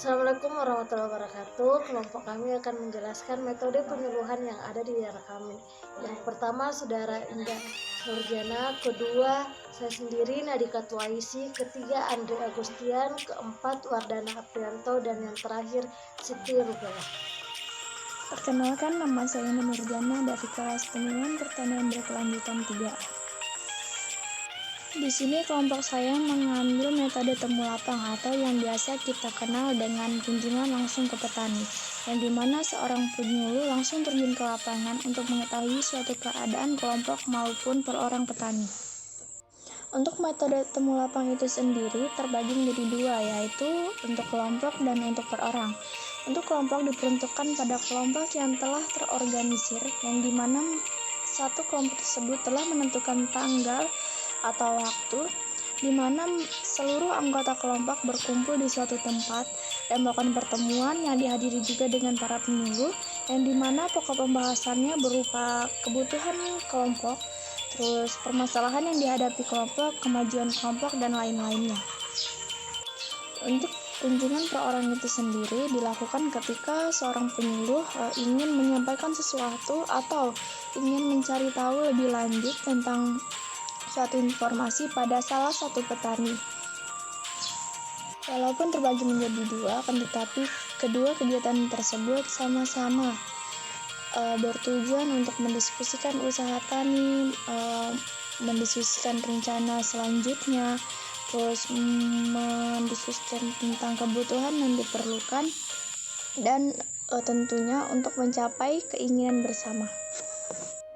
Assalamualaikum warahmatullahi wabarakatuh. Kelompok kami akan menjelaskan metode penyuluhan yang ada di daerah kami. Yang pertama, Saudara Indah Nurjana. Kedua, saya sendiri Nadika Tuaisi. Ketiga, Andre Agustian. Keempat, Wardana Aprianto. Dan yang terakhir, Siti Rubaya. Perkenalkan, nama saya Nurjana dari kelas penyuluhan pertanian berkelanjutan 3A. Di sini kelompok saya mengambil metode temu lapang atau yang biasa kita kenal dengan kunjungan langsung ke petani, yang dimana seorang penyuluh langsung terjun ke lapangan untuk mengetahui suatu keadaan kelompok maupun per orang petani. Untuk metode temu lapang itu sendiri terbagi menjadi dua, yaitu untuk kelompok dan untuk per orang. Untuk kelompok diperuntukkan pada kelompok yang telah terorganisir, yang dimana satu kelompok tersebut telah menentukan tanggal atau waktu di mana seluruh anggota kelompok berkumpul di suatu tempat dan melakukan pertemuan yang dihadiri juga dengan para penyuluh, yang dimana pokok pembahasannya berupa kebutuhan kelompok, terus permasalahan yang dihadapi kelompok, kemajuan kelompok, dan lain-lainnya. Untuk kunjungan per orang itu sendiri dilakukan ketika seorang penyuluh ingin menyampaikan sesuatu atau ingin mencari tahu lebih lanjut tentang suatu informasi pada salah satu petani. Walaupun terbagi menjadi dua, akan tetapi kedua kegiatan tersebut sama-sama bertujuan untuk mendiskusikan usaha tani, mendiskusikan rencana selanjutnya, terus mendiskusikan tentang kebutuhan yang diperlukan, dan tentunya untuk mencapai keinginan bersama.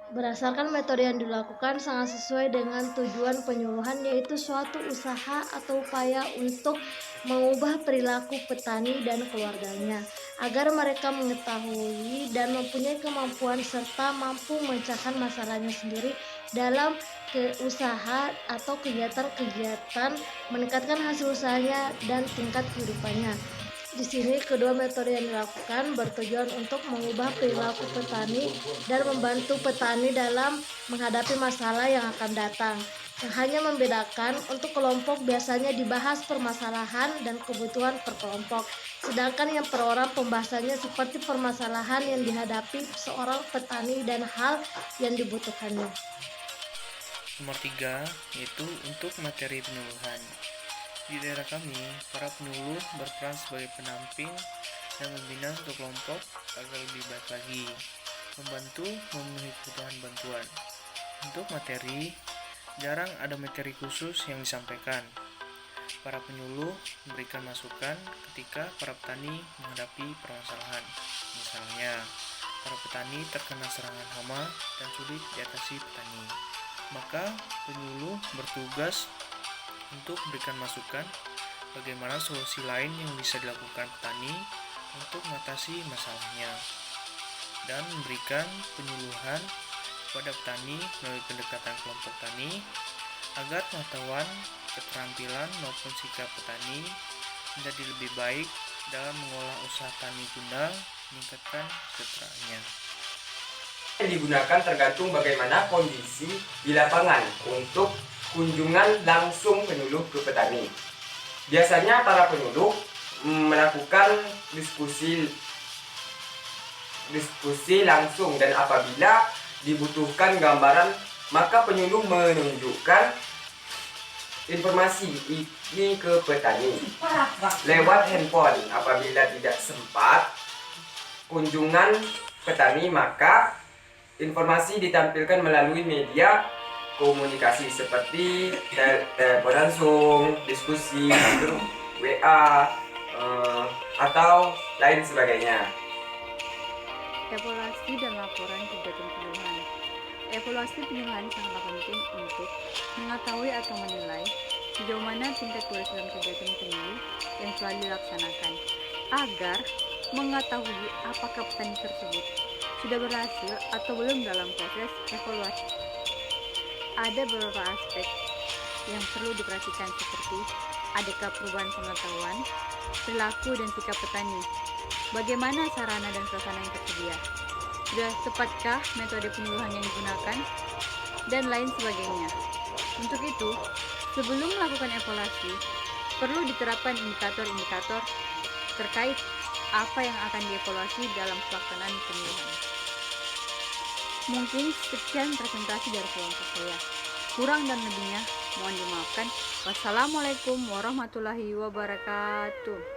Berdasarkan metode yang dilakukan sangat sesuai dengan tujuan penyuluhan, yaitu suatu usaha atau upaya untuk mengubah perilaku petani dan keluarganya agar mereka mengetahui dan mempunyai kemampuan serta mampu memecahkan masalahnya sendiri dalam usaha atau kegiatan-kegiatan, meningkatkan hasil usahanya dan tingkat kehidupannya. Di sini kedua metode yang dilakukan bertujuan untuk mengubah perilaku petani dan membantu petani dalam menghadapi masalah yang akan datang. Yang hanya membedakan, untuk kelompok biasanya dibahas permasalahan dan kebutuhan per kelompok, sedangkan yang per orang pembahasannya seperti permasalahan yang dihadapi seorang petani dan hal yang dibutuhkannya. Nomor 3, yaitu untuk materi penyuluhan. Di daerah kami, para penyuluh berperan sebagai pendamping dan membina untuk kelompok agar lebih baik lagi, membantu memenuhi kebutuhan bantuan. Untuk materi, jarang ada materi khusus yang disampaikan. Para penyuluh memberikan masukan ketika para petani menghadapi permasalahan. Misalnya, para petani terkena serangan hama dan sulit diatasi petani. Maka, penyuluh bertugas untuk memberikan masukan bagaimana solusi lain yang bisa dilakukan petani untuk mengatasi masalahnya, dan memberikan penyuluhan kepada petani melalui pendekatan kelompok tani agar pengetahuan, keterampilan maupun sikap petani menjadi lebih baik dalam mengolah usaha tani guna meningkatkan kesejahteraannya. Yang digunakan tergantung bagaimana kondisi di lapangan untuk kunjungan langsung penyuluh ke petani. Biasanya para penyuluh melakukan diskusi langsung, dan apabila dibutuhkan gambaran maka penyuluh menunjukkan informasi ini ke petani lewat handphone. Apabila tidak sempat kunjungan petani, maka informasi ditampilkan melalui media komunikasi seperti telepon langsung, diskusi, grup WA, atau lain sebagainya. Evaluasi dan laporan kegiatan penyuluhan. Evaluasi penyuluhan sangatlah penting untuk mengetahui atau menilai sejauh mana tingkat keberhasilan kegiatan penyuluh yang telah dilaksanakan, agar mengetahui apakah petani tersebut sudah berhasil atau belum dalam proses evaluasi. Ada beberapa aspek yang perlu diperhatikan, seperti adakah perubahan pengetahuan, perilaku dan sikap petani, bagaimana sarana dan prasarana yang tersedia, sudah tepatkah metode penyuluhan yang digunakan, dan lain sebagainya. Untuk itu, sebelum melakukan evaluasi, perlu diterapkan indikator-indikator terkait apa yang akan dievaluasi dalam pelaksanaan pemilihan. Mungkin sekian presentasi dari kelompok saya. Kurang dan lebihnya mohon dimaafkan. Wassalamualaikum warahmatullahi wabarakatuh.